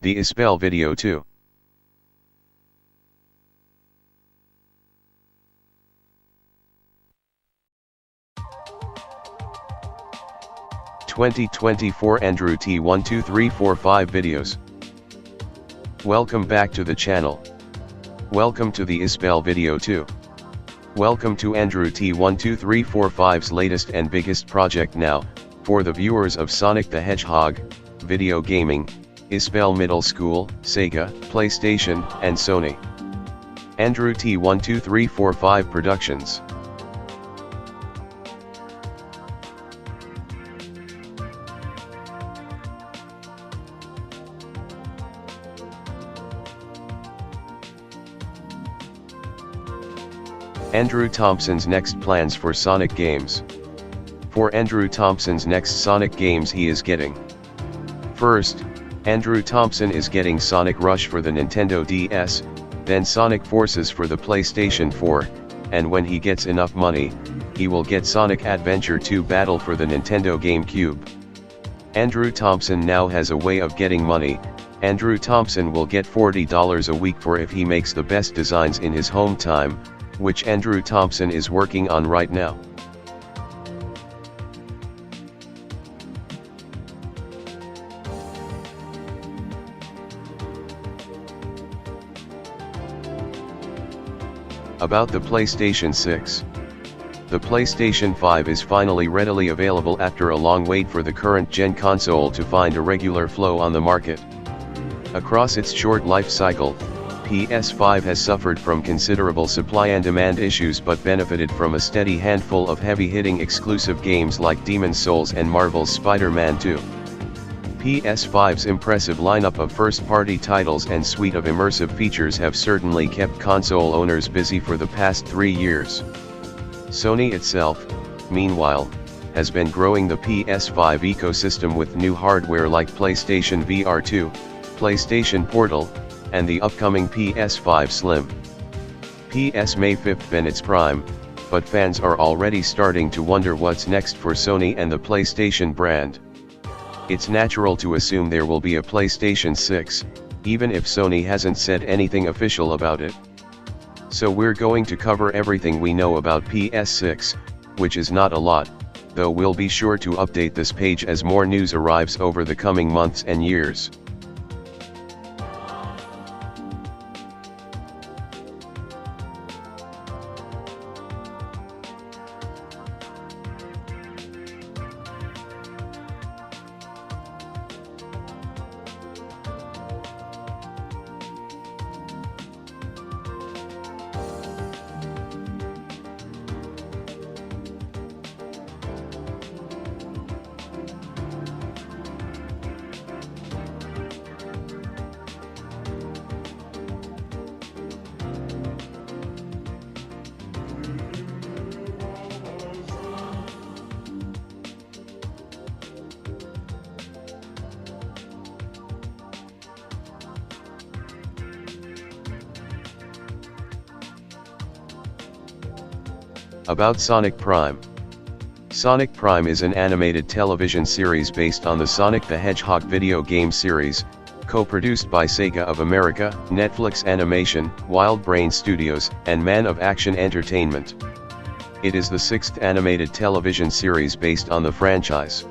The Isbell Video 2. (2024) Andrew T 12345 videos. Welcome back to the channel. Welcome to the Isbell Video 2. Welcome to Andrew T 12345's latest and biggest project now, for the viewers of Sonic the Hedgehog, video gaming, Isbell Middle School, Sega, PlayStation, and Sony. Andrew T 12345 Productions. Andrew Thompson's next plans for Sonic games. For Andrew Thompson's next Sonic games he is getting. First, Andrew Thompson is getting Sonic Rush for the Nintendo DS, then Sonic Forces for the PlayStation 4, and when he gets enough money, he will get Sonic Adventure 2 Battle for the Nintendo GameCube. Andrew Thompson now has a way of getting money. Andrew Thompson will get $40 a week for if he makes the best designs in his home time, which Andrew Thompson is working on right now. About the PlayStation 6. The PlayStation 5 is finally readily available after a long wait for the current gen console to find a regular flow on the market. Across its short life cycle, PS5 has suffered from considerable supply and demand issues but benefited from a steady handful of heavy-hitting exclusive games like Demon's Souls and Marvel's Spider-Man 2. PS5's impressive lineup of first-party titles and suite of immersive features have certainly kept console owners busy for the past 3 years. Sony itself, meanwhile, has been growing the PS5 ecosystem with new hardware like PlayStation VR 2, PlayStation Portal, and the upcoming PS5 Slim. PS May 5th been its prime, but fans are already starting to wonder what's next for Sony and the PlayStation brand. It's natural to assume there will be a PlayStation 6, even if Sony hasn't said anything official about it. So we're going to cover everything we know about PS6, which is not a lot, though we'll be sure to update this page as more news arrives over the coming months and years. About Sonic Prime. Sonic Prime is an animated television series based on the Sonic the Hedgehog video game series, co-produced by Sega of America, Netflix Animation, Wild Brain Studios, and Man of Action Entertainment. It is the 6th animated television series based on the franchise.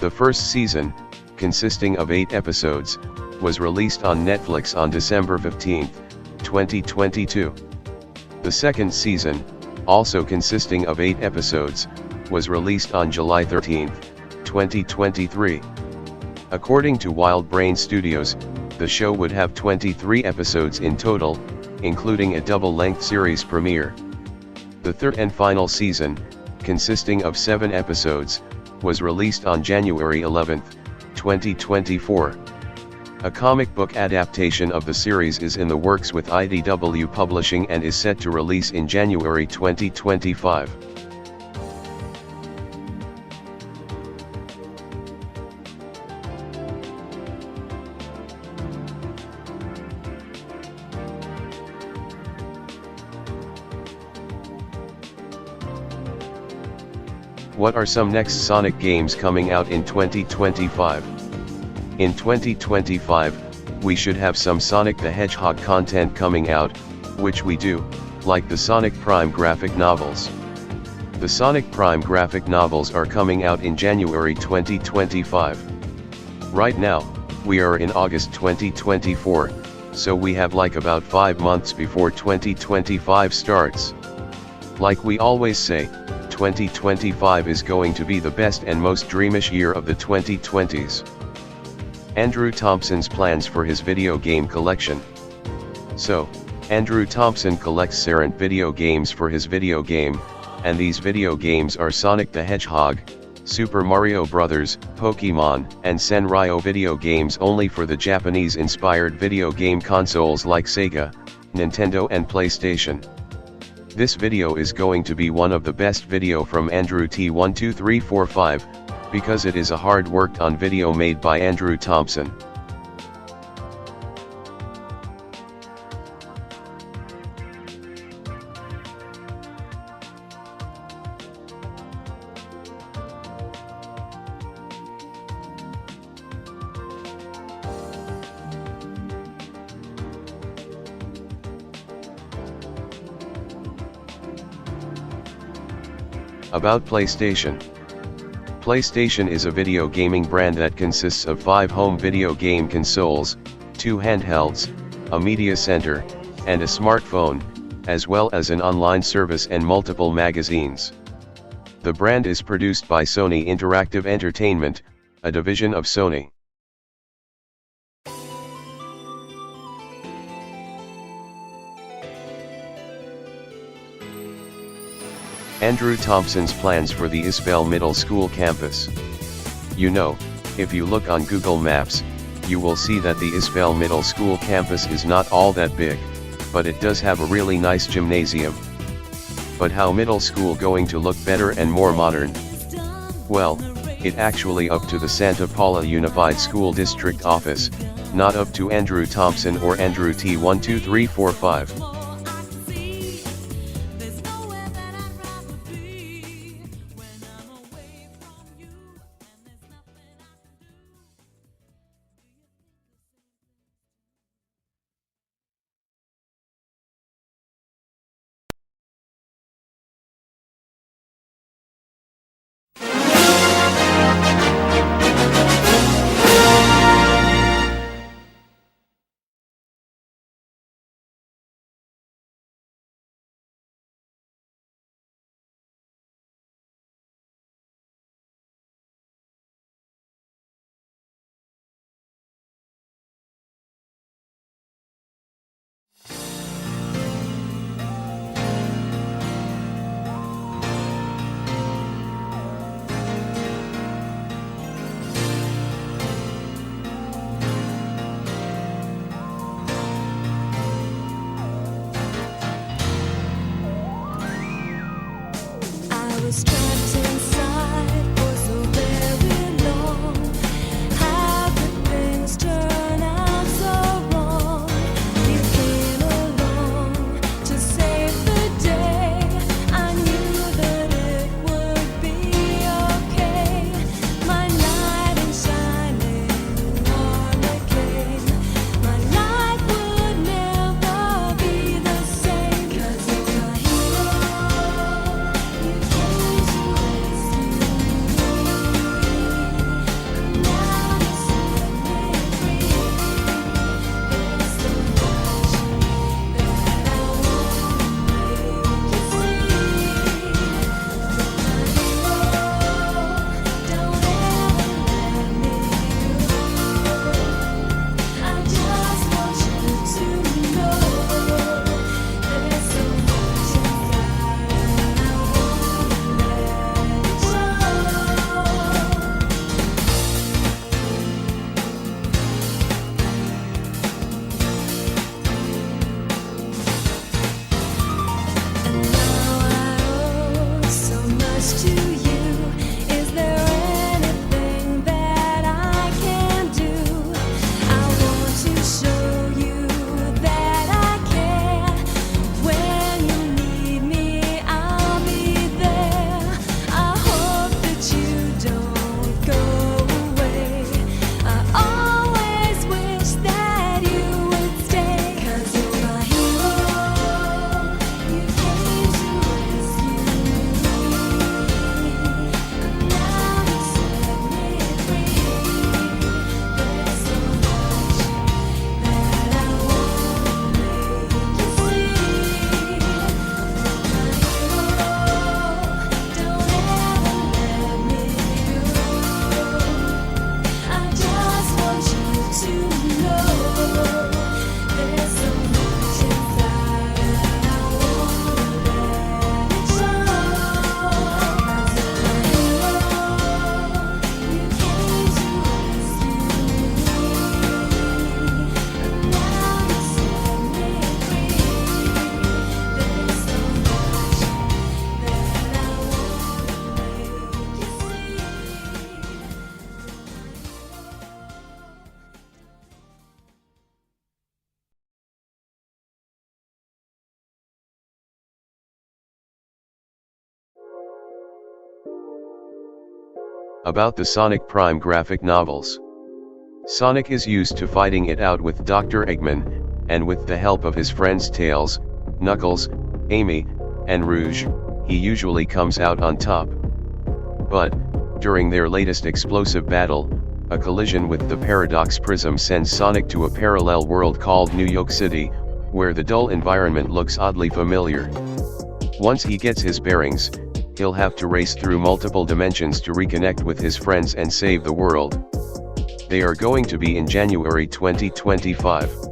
The first season, consisting of 8 episodes, was released on Netflix on December 15, 2022. The second season, also consisting of 8 episodes, was released on July 13, 2023. According to Wild Brain Studios, the show would have 23 episodes in total, including a double-length series premiere. The third and final season, consisting of 7 episodes, was released on January 11, 2024. A comic book adaptation of the series is in the works with IDW Publishing and is set to release in January 2025. What are some next Sonic games coming out in 2025? In 2025, we should have some Sonic the Hedgehog content coming out, which we do, like the Sonic Prime graphic novels. The Sonic Prime graphic novels are coming out in January 2025. Right now, we are in August 2024, so we have like about 5 months before 2025 starts. Like we always say, 2025 is going to be the best and most dreamish year of the 2020s. Andrew Thompson's plans for his video game collection. So, Andrew Thompson collects Serent video games for his video game, and these video games are Sonic the Hedgehog, Super Mario Bros., Pokemon, and Sanrio video games only for the Japanese-inspired video game consoles like Sega, Nintendo and PlayStation. This video is going to be one of the best video from Andrew T12345, because it is a hard worked on video made by Andrew Thompson. About PlayStation. PlayStation is a video gaming brand that consists of 5 home video game consoles, 2 handhelds, a media center, and a smartphone, as well as an online service and multiple magazines. The brand is produced by Sony Interactive Entertainment, a division of Sony. Andrew Thompson's plans for the Isbell Middle School campus. You know, if you look on Google Maps, you will see that the Isbell Middle School campus is not all that big, but it does have a really nice gymnasium. But how middle school going to look better and more modern? Well, it actually up to the Santa Paula Unified School District office, not up to Andrew Thompson or Andrew T12345. Was trapped inside for so very long. How could things turn out so wrong? You came along to save the day. I knew that it would be okay. My knight in shining armor came. My life would never be the same. 'Cause you're a hero. You About the Sonic Prime graphic novels. Sonic is used to fighting it out with Dr. Eggman, and with the help of his friends Tails, Knuckles, Amy, and Rouge, he usually comes out on top. But, during their latest explosive battle, a collision with the Paradox Prism sends Sonic to a parallel world called New York City, where the dull environment looks oddly familiar. Once he gets his bearings, he'll have to race through multiple dimensions to reconnect with his friends and save the world. They are going to be in January 2025.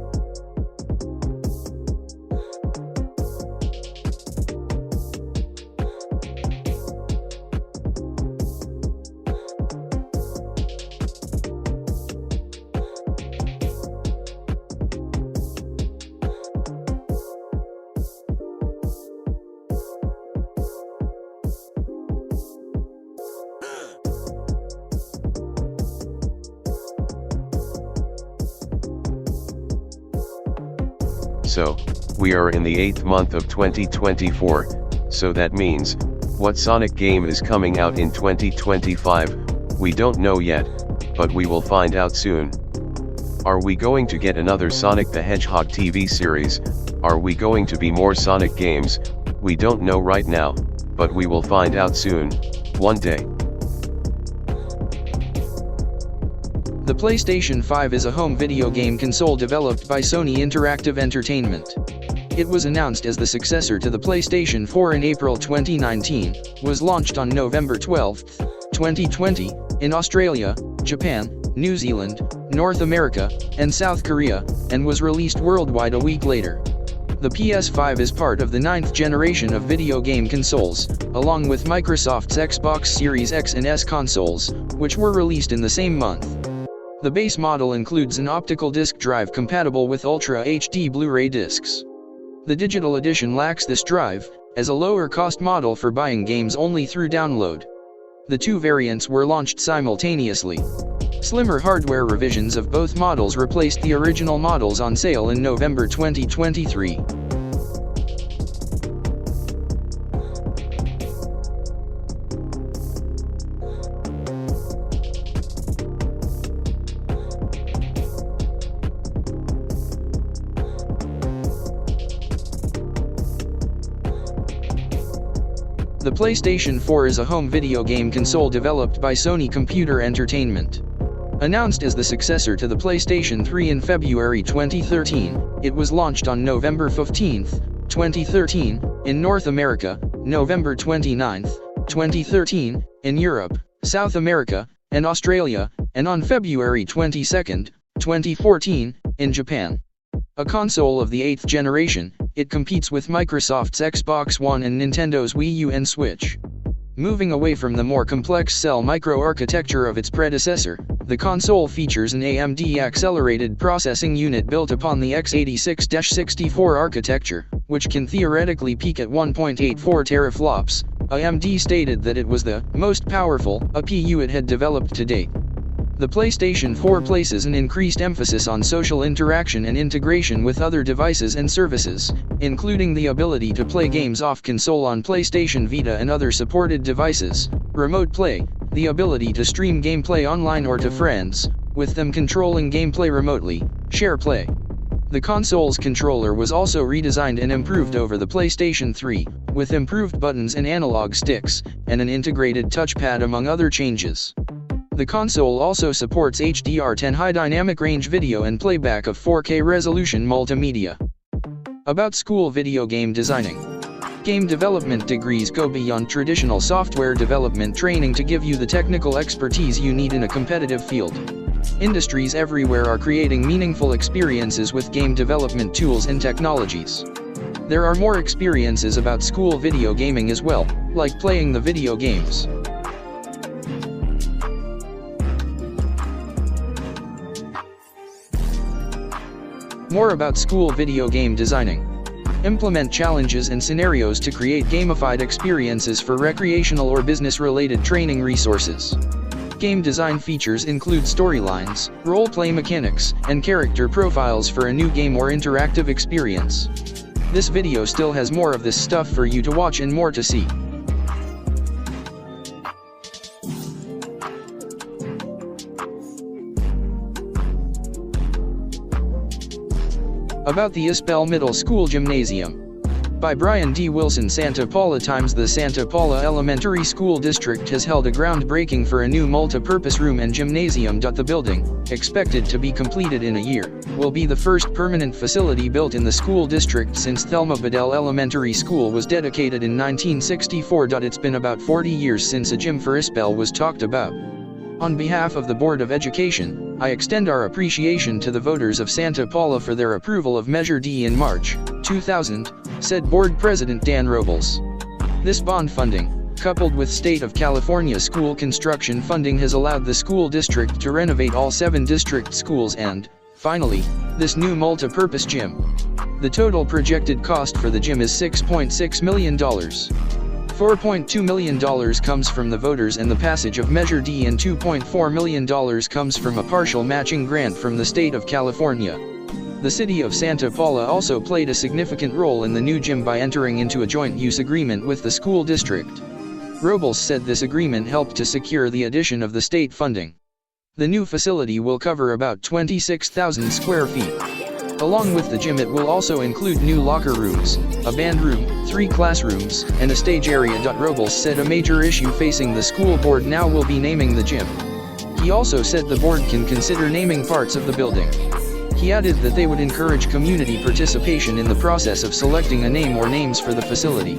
So, we are in the 8th month of 2024, so that means, what Sonic game is coming out in 2025, we don't know yet, but we will find out soon. Are we going to get another Sonic the Hedgehog TV series? Are we going to be more Sonic games? We don't know right now, but we will find out soon, one day. The PlayStation 5 is a home video game console developed by Sony Interactive Entertainment. It was announced as the successor to the PlayStation 4 in April 2019, was launched on November 12, 2020, in Australia, Japan, New Zealand, North America, and South Korea, and was released worldwide a week later. The PS5 is part of the 9th generation of video game consoles, along with Microsoft's Xbox Series X and S consoles, which were released in the same month. The base model includes an optical disc drive compatible with Ultra HD Blu-ray discs. The digital edition lacks this drive, as a lower-cost model for buying games only through download. The two variants were launched simultaneously. Slimmer hardware revisions of both models replaced the original models on sale in November 2023. The PlayStation 4 is a home video game console developed by Sony Computer Entertainment. Announced as the successor to the PlayStation 3 in February 2013, it was launched on November 15, 2013, in North America, November 29, 2013, in Europe, South America, and Australia, and on February 22, 2014, in Japan. A console of the 8th generation, it competes with Microsoft's Xbox One and Nintendo's Wii U and Switch. Moving away from the more complex cell microarchitecture of its predecessor, the console features an AMD accelerated processing unit built upon the x86-64 architecture, which can theoretically peak at 1.84 teraflops. AMD stated that it was the most powerful APU it had developed to date. The PlayStation 4 places an increased emphasis on social interaction and integration with other devices and services, including the ability to play games off console on PlayStation Vita and other supported devices, remote play, the ability to stream gameplay online or to friends, with them controlling gameplay remotely, share play. The console's controller was also redesigned and improved over the PlayStation 3, with improved buttons and analog sticks, and an integrated touchpad among other changes. The console also supports HDR10 high dynamic range video and playback of 4K resolution multimedia. About school video game designing. Game development degrees go beyond traditional software development training to give you the technical expertise you need in a competitive field. Industries everywhere are creating meaningful experiences with game development tools and technologies. There are more experiences about school video gaming as well, like playing the video games. More about school video game designing. Implement challenges and scenarios to create gamified experiences for recreational or business-related training resources. Game design features include storylines, role-play mechanics, and character profiles for a new game or interactive experience. This video still has more of this stuff for you to watch and more to see. About the Isbell Middle School Gymnasium. By Brian D. Wilson. Santa Paula Times. The Santa Paula Elementary School District has held a groundbreaking for a new multi-purpose room and gymnasium. The building, expected to be completed in a year, will be the first permanent facility built in the school district since Thelma Bedell Elementary School was dedicated in 1964. It's been about 40 years since a gym for Isbell was talked about. On behalf of the Board of Education, I extend our appreciation to the voters of Santa Paula for their approval of Measure D in March 2000, said Board President Dan Robles. This bond funding, coupled with State of California school construction funding, has allowed the school district to renovate all 7 district schools and, finally, this new multi-purpose gym. The total projected cost for the gym is $6.6 million. $4.2 million comes from the voters and the passage of Measure D, and $2.4 million comes from a partial matching grant from the state of California. The city of Santa Paula also played a significant role in the new gym by entering into a joint use agreement with the school district. Robles said this agreement helped to secure the addition of the state funding. The new facility will cover about 26,000 square feet. Along with the gym, it will also include new locker rooms, a band room, 3 classrooms, and a stage area. Robles said a major issue facing the school board now will be naming the gym. He also said the board can consider naming parts of the building. He added that they would encourage community participation in the process of selecting a name or names for the facility.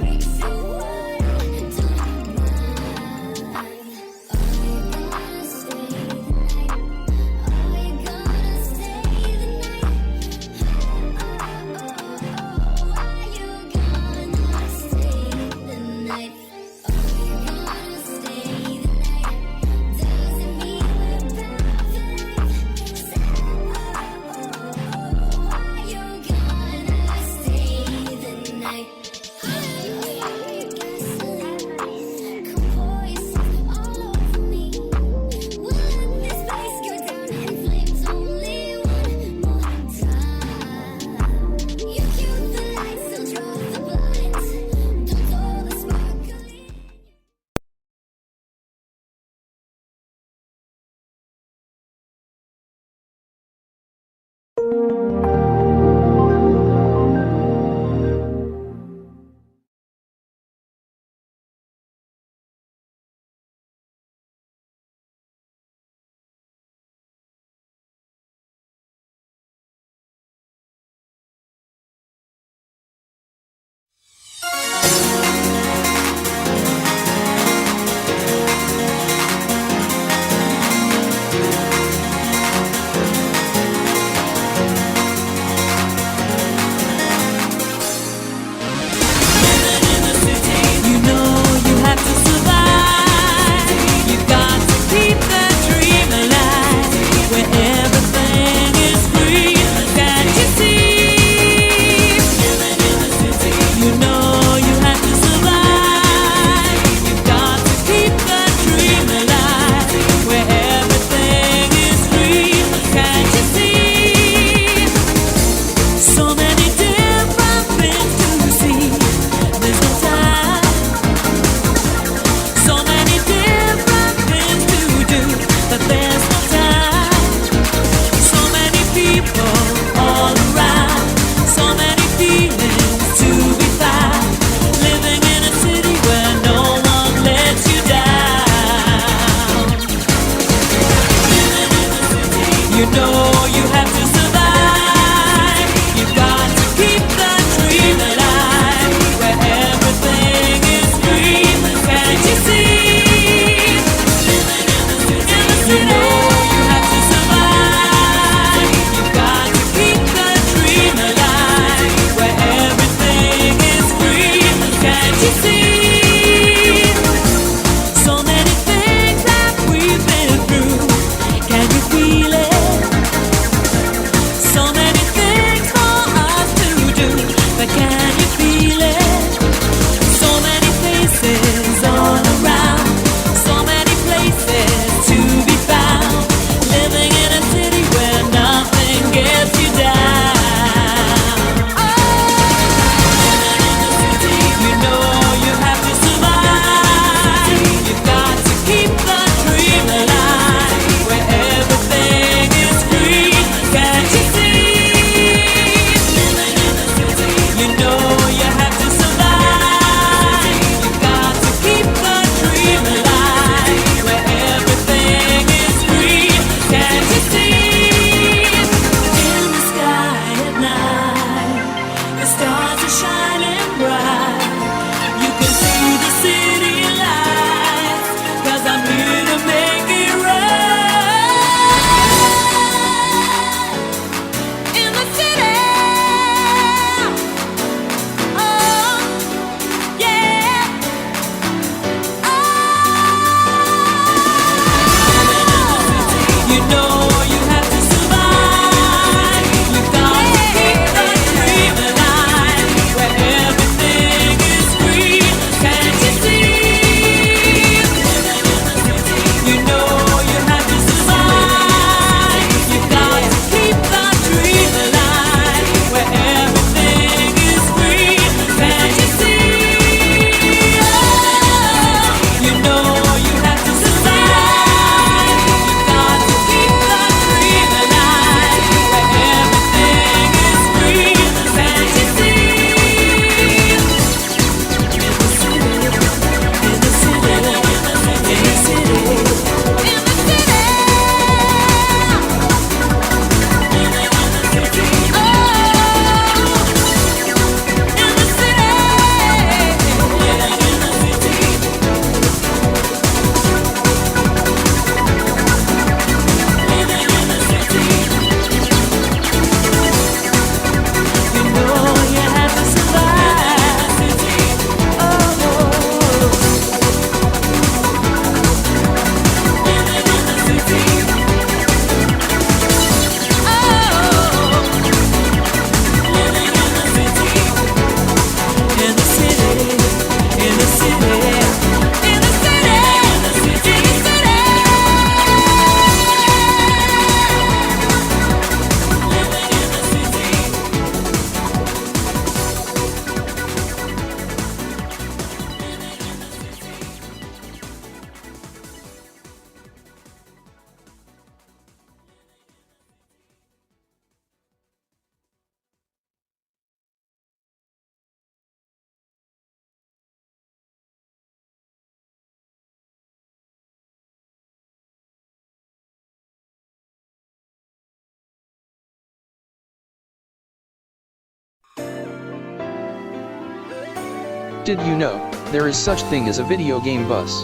Did you know, there is such thing as a video game bus?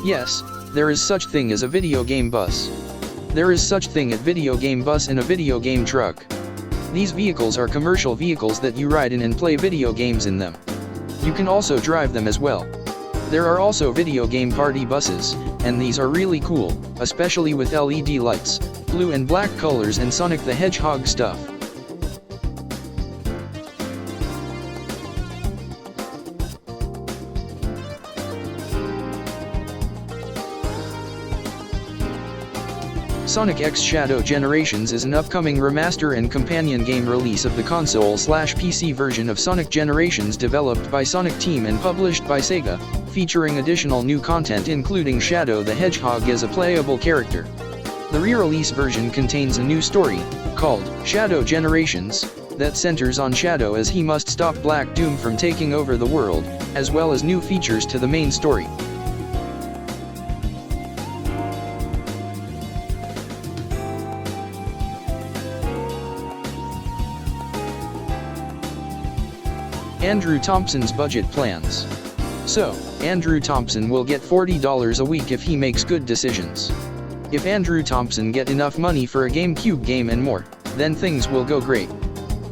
Yes, there is such thing as a video game bus. There is such thing as video game bus and a video game truck. These vehicles are commercial vehicles that you ride in and play video games in them. You can also drive them as well. There are also video game party buses, and these are really cool, especially with LED lights, blue and black colors and Sonic the Hedgehog stuff. Sonic X Shadow Generations is an upcoming remaster and companion game release of the console/PC version of Sonic Generations developed by Sonic Team and published by Sega, featuring additional new content including Shadow the Hedgehog as a playable character. The re-release version contains a new story, called Shadow Generations, that centers on Shadow as he must stop Black Doom from taking over the world, as well as new features to the main story. Andrew Thompson's budget plans. So, Andrew Thompson will get $40 a week if he makes good decisions. If Andrew Thompson get enough money for a GameCube game and more, then things will go great.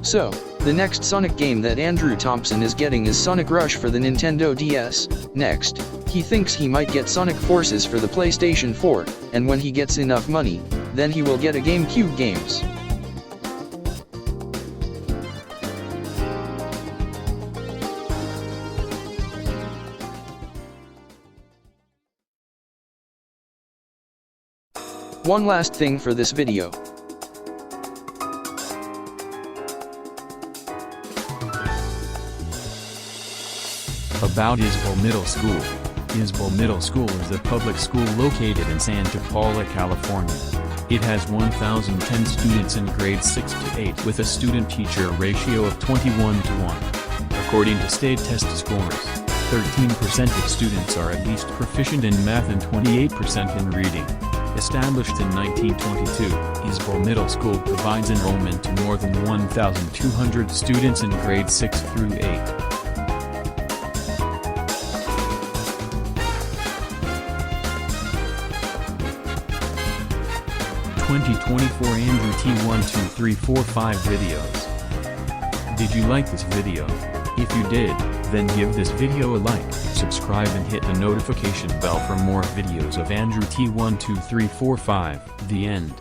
So, the next Sonic game that Andrew Thompson is getting is Sonic Rush for the Nintendo DS. Next, he thinks he might get Sonic Forces for the PlayStation 4, and when he gets enough money, then he will get a GameCube games. One last thing for this video. About Isbell Middle School. Isbell Middle School is a public school located in Santa Paula, California. It has 1,010 students in grades 6 to 8 with a student-teacher ratio of 21:1. According to state test scores, 13% of students are at least proficient in math and 28% in reading. Established in 1922, Isbell Middle School provides enrollment to more than 1,200 students in grades 6 through 8. (2024) Andrew T12345 videos. Did you like this video? If you did, then give this video a like, subscribe and hit the notification bell for more videos of Andrew T12345. The end.